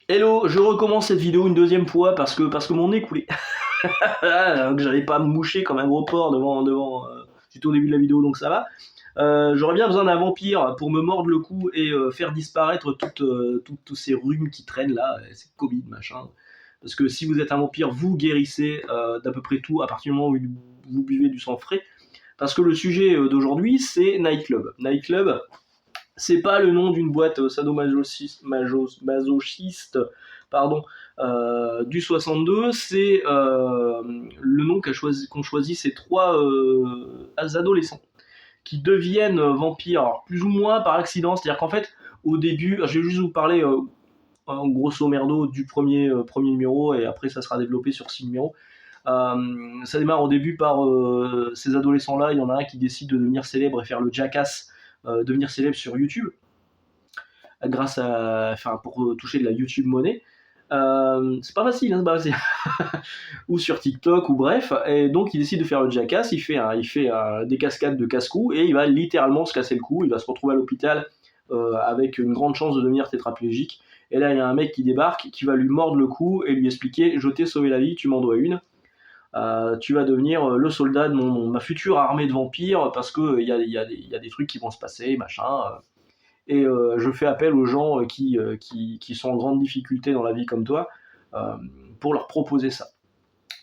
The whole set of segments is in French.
Hello, je recommence cette vidéo une deuxième fois parce que mon nez coulait. Que j'arrivais pas à me moucher comme un gros porc devant. J'étais au début de la vidéo donc ça va. J'aurais bien besoin d'un vampire pour me mordre le cou et faire disparaître tous ces rhumes qui traînent là, c'est Covid machin. Parce que si vous êtes un vampire, vous guérissez d'à peu près tout à partir du moment où vous buvez du sang frais. Parce que le sujet d'aujourd'hui c'est Nightclub. Nightclub, c'est pas le nom d'une boîte sadomasochiste, pardon, du 62, c'est le nom qu'ont choisi ces trois adolescents qui deviennent vampires, alors plus ou moins par accident, c'est-à-dire qu'en fait, au début, je vais juste vous parler en grosso merdo du premier numéro, et après ça sera développé sur 6 numéros. Ça démarre au début par ces adolescents-là, il y en a un qui décide de devenir célèbre et faire le jackass, devenir célèbre sur YouTube, pour toucher de la YouTube monnaie. C'est pas facile, hein, c'est pas facile. Ou sur TikTok, ou bref. Et donc il décide de faire le jackass, il fait des cascades de casse-cou, et il va littéralement se casser le cou, il va se retrouver à l'hôpital avec une grande chance de devenir tétraplégique. Et là il y a un mec qui débarque, qui va lui mordre le cou et lui expliquer: je t'ai sauvé la vie, tu m'en dois une. Tu vas devenir le soldat de ma future armée de vampires, parce que il y a des trucs qui vont se passer, machin. Et je fais appel aux gens qui sont en grande difficulté dans la vie comme toi, pour leur proposer ça.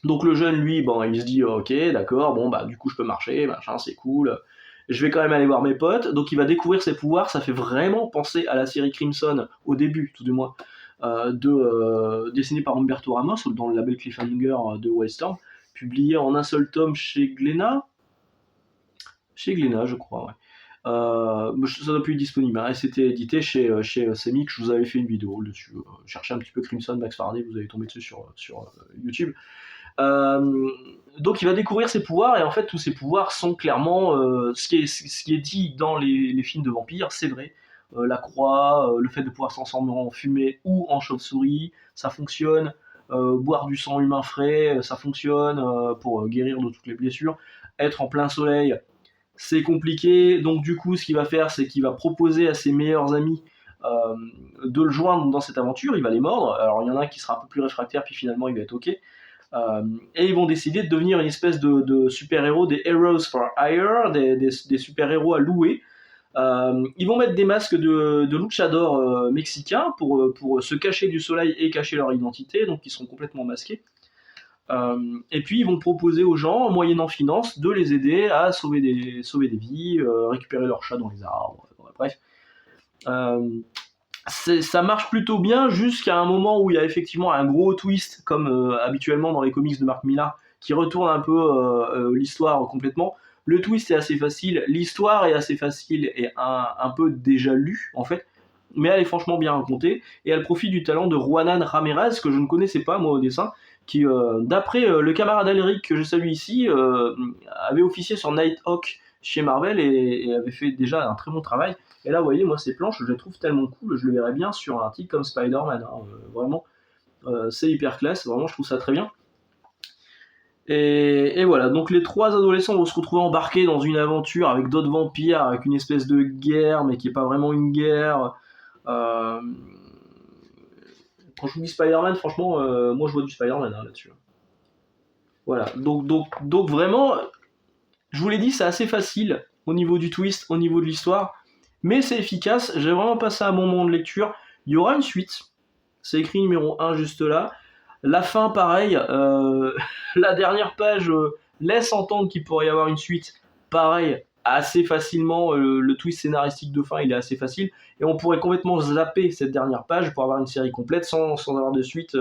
Donc le jeune, lui, bon, il se dit ok, d'accord, bon bah du coup je peux marcher, machin, c'est cool. Je vais quand même aller voir mes potes. Donc il va découvrir ses pouvoirs. Ça fait vraiment penser à la série Crimson au début, tout du moins, dessinée par Humberto Ramos dans le label Cliffhanger de Wildstorm, publié en un seul tome chez Glénat, je crois, ouais. Ça doit plus être disponible, hein. C'était édité chez Semic. Je vous avais fait une vidéo dessus. Cherchez un petit peu Crimson Max Faraday, vous allez tomber dessus sur YouTube. Euh, donc il va découvrir ses pouvoirs, et en fait tous ses pouvoirs sont clairement ce qui est dit dans les films de vampires, c'est vrai. La croix, le fait de pouvoir se transformer en fumée ou en chauve-souris, ça fonctionne. Boire du sang humain frais, ça fonctionne pour guérir de toutes les blessures. Être en plein soleil, c'est compliqué. Donc du coup ce qu'il va faire, c'est qu'il va proposer à ses meilleurs amis de le joindre dans cette aventure. Il va les mordre. Alors il y en a un qui sera un peu plus réfractaire, puis finalement il va être ok. Et ils vont décider de devenir une espèce de super-héros, des Heroes for Hire, des super-héros à louer. Ils vont mettre des masques de luchador mexicains pour se cacher du soleil et cacher leur identité, donc ils seront complètement masqués. Et puis ils vont proposer aux gens, moyennant finance, de les aider à sauver des vies, récupérer leurs chats dans les arbres, bref. Ça marche plutôt bien jusqu'à un moment où il y a effectivement un gros twist, comme habituellement dans les comics de Mark Millar, qui retourne un peu l'histoire complètement. Le twist est assez facile, l'histoire est assez facile et un peu déjà lue en fait, mais elle est franchement bien racontée, et elle profite du talent de Juanan Ramirez, que je ne connaissais pas moi au dessin, qui d'après le camarade Alric que je salue ici, avait officié sur Nighthawk chez Marvel, et avait fait déjà un très bon travail. Et là, vous voyez, moi, ces planches, je les trouve tellement cool, je le verrais bien sur un titre comme Spider-Man, hein. Vraiment, c'est hyper classe, vraiment, je trouve ça très bien. Et voilà, donc les trois adolescents vont se retrouver embarqués dans une aventure avec d'autres vampires, avec une espèce de guerre, mais qui est pas vraiment une guerre. Euh... Quand je vous dis Spider-Man, franchement, moi, je vois du Spider-Man hein, là-dessus. Voilà, donc vraiment, je vous l'ai dit, c'est assez facile au niveau du twist, au niveau de l'histoire, mais c'est efficace. J'ai vraiment passé un bon moment de lecture. Il y aura une suite, c'est écrit numéro 1 juste là. La fin, pareil, la dernière page laisse entendre qu'il pourrait y avoir une suite, pareil, assez facilement. Le twist scénaristique de fin, il est assez facile, et on pourrait complètement zapper cette dernière page pour avoir une série complète sans avoir de suite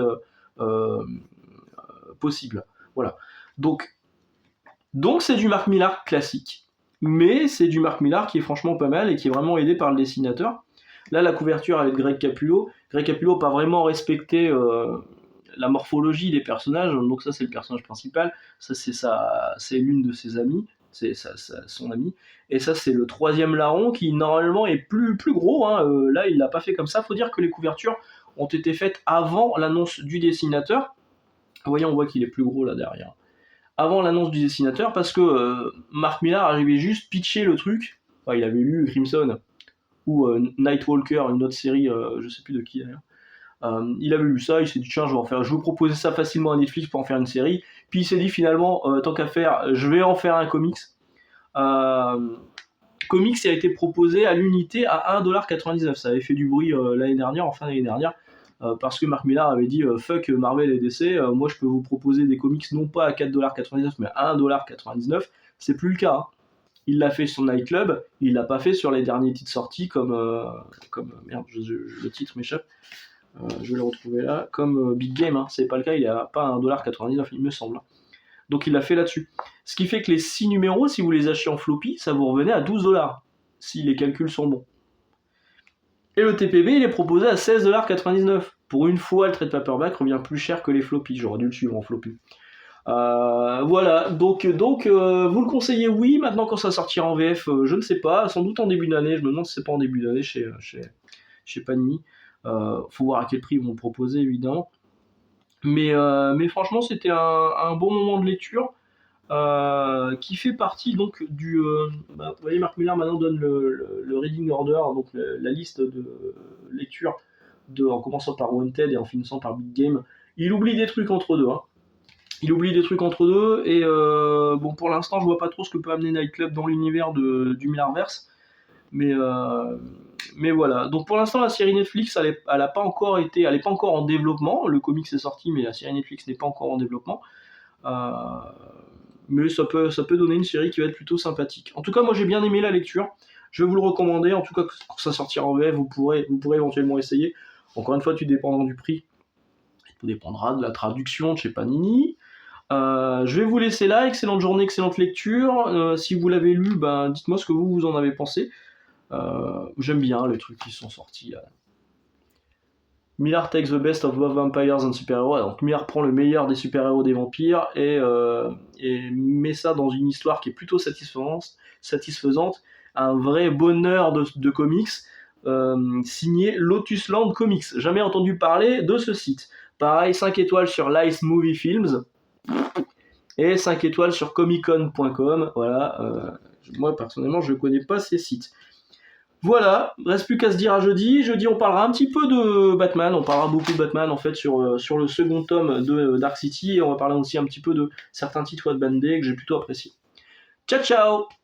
euh, possible. Voilà. Donc c'est du Mark Millar classique, mais c'est du Mark Millar qui est franchement pas mal et qui est vraiment aidé par le dessinateur. Là, la couverture avec Greg Capullo. Greg Capullo n'a pas vraiment respecté la morphologie des personnages, donc ça c'est le personnage principal, ça c'est l'une de ses amies, c'est son amie, et ça c'est le troisième larron qui normalement est plus gros, hein. Là il l'a pas fait comme ça. Faut dire que les couvertures ont été faites avant l'annonce du dessinateur. Vous voyez, on voit qu'il est plus gros là derrière, avant l'annonce du dessinateur, parce que Mark Millar arrivait juste pitcher le truc. Enfin, il avait lu Crimson ou Nightwalker, une autre série, je sais plus de qui d'ailleurs. Il avait lu ça, il s'est dit tiens, je vais vous proposer ça facilement à Netflix pour en faire une série. Puis il s'est dit finalement, tant qu'à faire, je vais en faire un comics. Comics a été proposé à l'unité à 1,99$. Ça avait fait du bruit l'année dernière, en fin d'année dernière, parce que Mark Millar avait dit fuck Marvel et DC, moi je peux vous proposer des comics non pas à 4,99$, mais à 1,99$. C'est plus le cas. Hein. Il l'a fait sur Night Club, il l'a pas fait sur les derniers titres sortis comme merde, le titre m'échappe. Je vais le retrouver là, comme Big Game, hein. C'est pas le cas, il a pas 1,99$, il me semble. Donc il l'a fait là-dessus. Ce qui fait que les 6 numéros, si vous les achetez en floppy, ça vous revenait à 12$, si les calculs sont bons. Et le TPB, il est proposé à 16,99$. Pour une fois, le trade paperback revient plus cher que les floppy, j'aurais dû le suivre en floppy. Voilà, donc vous le conseillez, oui. Maintenant, quand ça sortira en VF, je ne sais pas, sans doute en début d'année. Je me demande si c'est pas en début d'année chez Panini. Faut voir à quel prix ils vont le proposer, évidemment. Mais franchement, c'était un bon moment de lecture qui fait partie donc du. Vous voyez, Mark Millar maintenant donne le reading order, donc la liste de lecture en commençant par Wanted et en finissant par Big Game. Il oublie des trucs entre deux. Hein. Il oublie des trucs entre deux et bon, pour l'instant, je vois pas trop ce que peut amener Night Club dans l'univers du Millarverse. Mais voilà. Donc pour l'instant, la série Netflix, elle est pas encore en développement. Le comics est sorti, mais la série Netflix n'est pas encore en développement. Mais ça peut donner une série qui va être plutôt sympathique. En tout cas, moi j'ai bien aimé la lecture. Je vais vous le recommander. En tout cas, quand ça sortira en VF, vous pourrez éventuellement essayer. Encore une fois, tu dépendras du prix. Tout dépendra de la traduction de chez Panini. Je vais vous laisser là. Excellente journée, excellente lecture. Si vous l'avez lu, dites-moi ce que vous en avez pensé. J'aime bien les trucs qui sont sortis là. Millar takes the best of both vampires and super-héros. Donc Millar prend le meilleur des super-héros des vampires et met ça dans une histoire qui est plutôt satisfaisante, un vrai bonheur de comics, signé Lotusland Comics. Jamais entendu parler de ce site. Pareil, 5 étoiles sur Lice Movie Films et 5 étoiles sur comiccon.com. Voilà, moi personnellement je ne connais pas ces sites. Voilà, reste plus qu'à se dire à jeudi. Jeudi, on parlera un petit peu de Batman. On parlera beaucoup de Batman en fait sur le second tome de Dark City. Et on va parler aussi un petit peu de certains titres de Band Day que j'ai plutôt apprécié. Ciao, ciao!